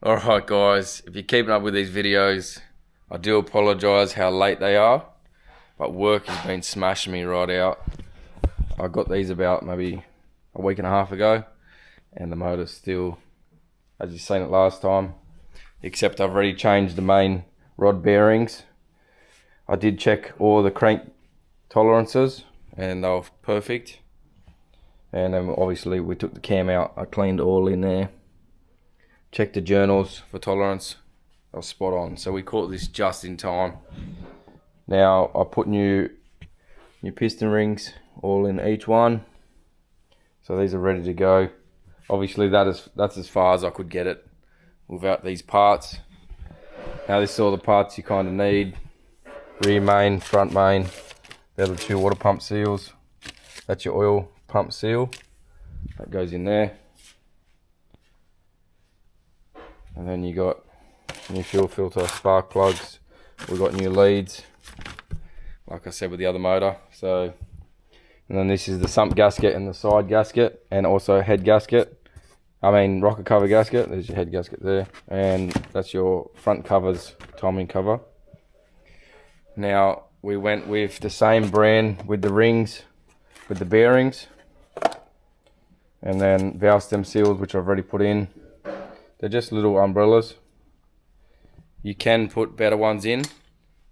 Alright guys, if you're keeping up with these videos, I do apologise how late they are, but work has been smashing me right out. I got these about maybe a week and a half ago, and the motor's still, as you've seen it last time, except I've already changed the main rod bearings. I did check all the crank tolerances and they were perfect, and then obviously we took the cam out. I cleaned all in there, checked the journals for tolerance, I was spot on, so we caught this just in time. Now I put new piston rings all in each one, so these are ready to go. Obviously that's as far as I could get it without these parts. Now this is all the parts you kind of need: rear main, front main. They're the two water pump seals. That's your oil pump seal, that goes in there. And then you got new fuel filter, spark plugs. We've got new leads, like I said with the other motor. So, and then this is the sump gasket and the side gasket, and also head gasket. I mean rocker cover gasket. There's your head gasket there, and that's your front covers, timing cover. Now we went with the same brand with the rings, with the bearings, and then valve stem seals, which I've already put in. They're just little umbrellas. You can put better ones in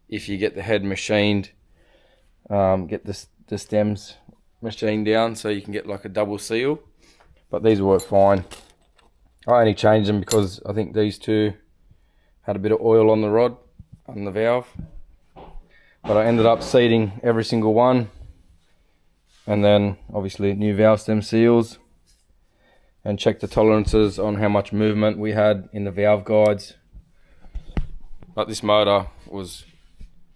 if you get the head machined, get the stems machined down so you can get like a double seal, but these work fine. I only changed them because I think these two had a bit of oil on the rod, on the valve, but I ended up seating every single one, and then obviously new valve stem seals, and check the tolerances on how much movement we had in the valve guides. But this motor was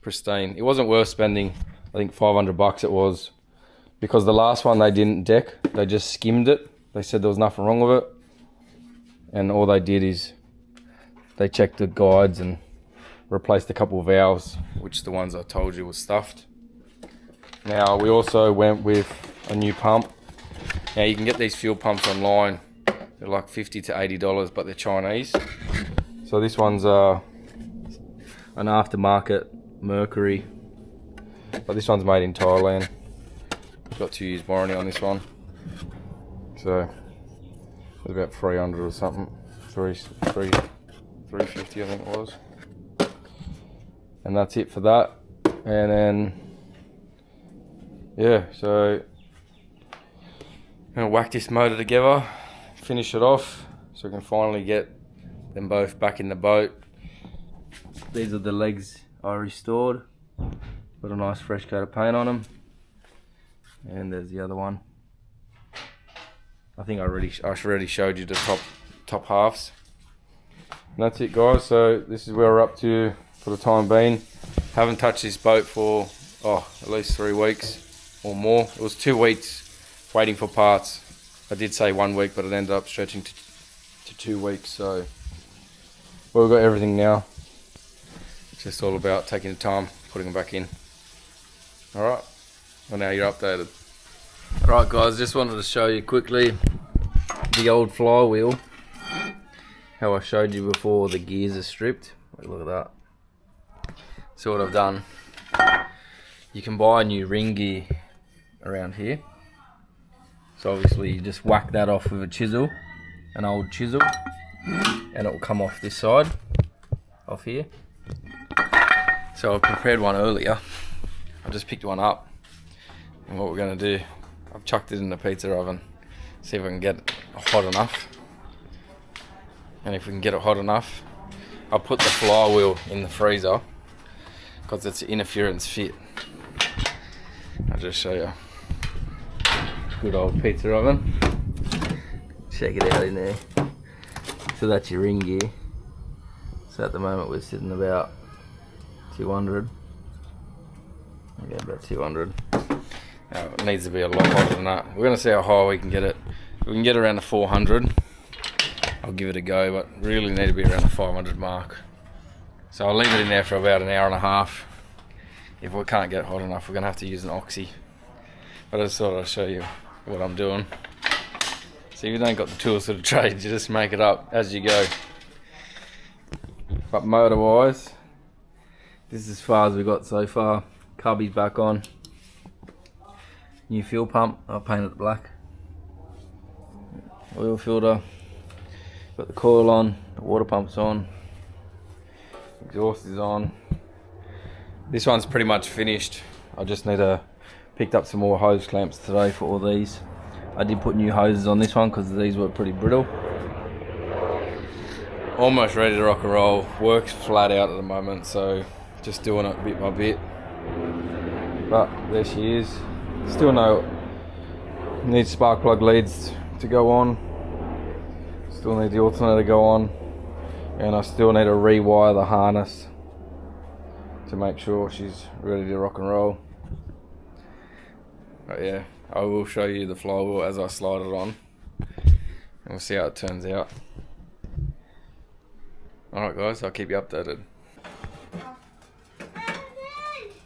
pristine. It wasn't worth spending, I think $500 it was, because the last one they didn't deck, they just skimmed it. They said there was nothing wrong with it, and all they did is they checked the guides and replaced a couple of valves, which the ones I told you was stuffed. Now we also went with a new pump. Now you can get these fuel pumps online. They're like $50 to $80, but they're Chinese. So this one's an aftermarket Mercury, but this one's made in Thailand. Got 2 years warranty on this one. So it was about 300 or something. 350 I think it was. And that's it for that. And then yeah, so I'm gonna whack this motor together, finish it off, so we can finally get them both back in the boat. These are the legs I restored. Put a nice fresh coat of paint on them. And there's the other one. I think I already showed you the top halves. And that's it guys, so this is where we're up to for the time being. Haven't touched this boat for at least 3 weeks or more. It was 2 weeks waiting for parts. I did say 1 week, but it ended up stretching to 2 weeks. So, well, we've got everything now. It's just all about taking the time, putting them back in. Alright, well now you're updated. Alright guys, just wanted to show you quickly the old flywheel. How I showed you before the gears are stripped. Look at that. So what I've done, you can buy a new ring gear around here. So obviously you just whack that off with a chisel, an old chisel, and it will come off this side, off here. So I prepared one earlier. I just picked one up, and what we're going to do, I've chucked it in the pizza oven, see if I can get it hot enough. And if we can get it hot enough, I'll put the flywheel in the freezer, because it's an interference fit. I'll just show you. Good old pizza oven. Check it out in there. So that's your ring gear. So at the moment we're sitting about 200. Yeah, about 200. Now it needs to be a lot hotter than that. We're going to see how high we can get it. If we can get around the 400, I'll give it a go, but really need to be around the 500 mark. So I'll leave it in there for about an hour and a half. If we can't get it hot enough, we're going to have to use an oxy. But I just thought I'd show you what I'm doing. So if you don't got the tools for the trade, you just make it up as you go. But motor wise, this is as far as we got so far. Cubby's back on. New fuel pump, I painted it black. Oil filter. Got the coil on, the water pump's on. Exhaust is on. This one's pretty much finished. I just need to picked up some more hose clamps today for all these. I did put new hoses on this one because these were pretty brittle. Almost ready to rock and roll. Work's flat out at the moment, so just doing it bit by bit. But there she is. Still need spark plug leads to go on. Still need the alternator to go on. And I still need to rewire the harness to make sure she's ready to rock and roll. But yeah, I will show you the flywheel as I slide it on. And we'll see how it turns out. Alright guys, I'll keep you updated.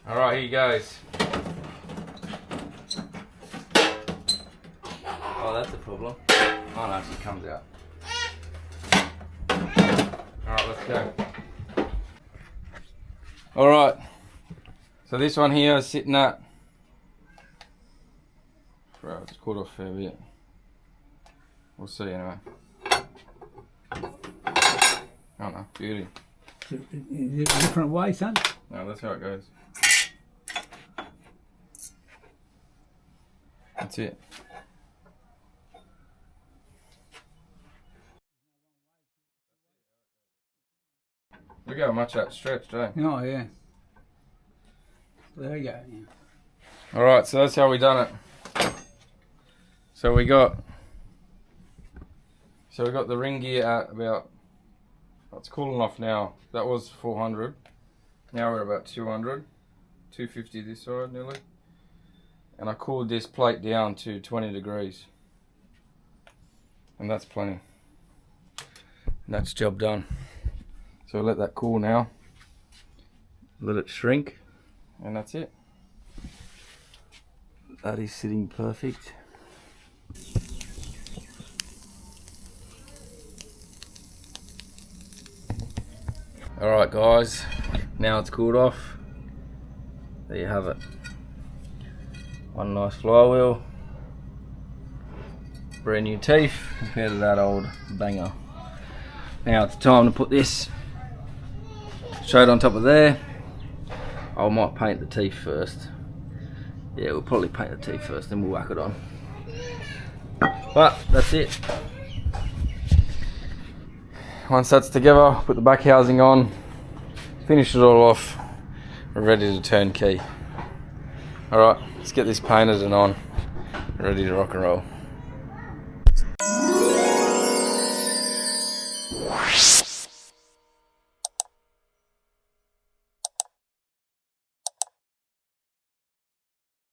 Alright, here goes. Oh, that's a problem. Oh no, she comes out. Alright, let's go. Alright, so this one here is sitting at... Right, it's caught off a fair bit. We'll see anyway. Oh no, beauty. Is it a different way, son? No, that's how it goes. That's it. Look how much that stretched, eh? Oh, yeah. There you go. Yeah. Alright, so that's how we done it. So we got the ring gear at about, it's cooling off now. That was 400. Now we're about 200. 250 this side nearly. And I cooled this plate down to 20 degrees. And that's plenty. And that's job done. So let that cool now. Let it shrink. And that's it. That is sitting perfect. Alright guys, now it's cooled off. There you have it. One nice flywheel. Brand new teeth compared to that old banger. Now it's time to put this straight on top of there. I might paint the teeth first. Yeah, we'll probably paint the teeth first, then we'll whack it on. But that's it. Once that's together, put the back housing on, finish it all off, we're ready to turn key. Alright, let's get this painted and on, ready to rock and roll.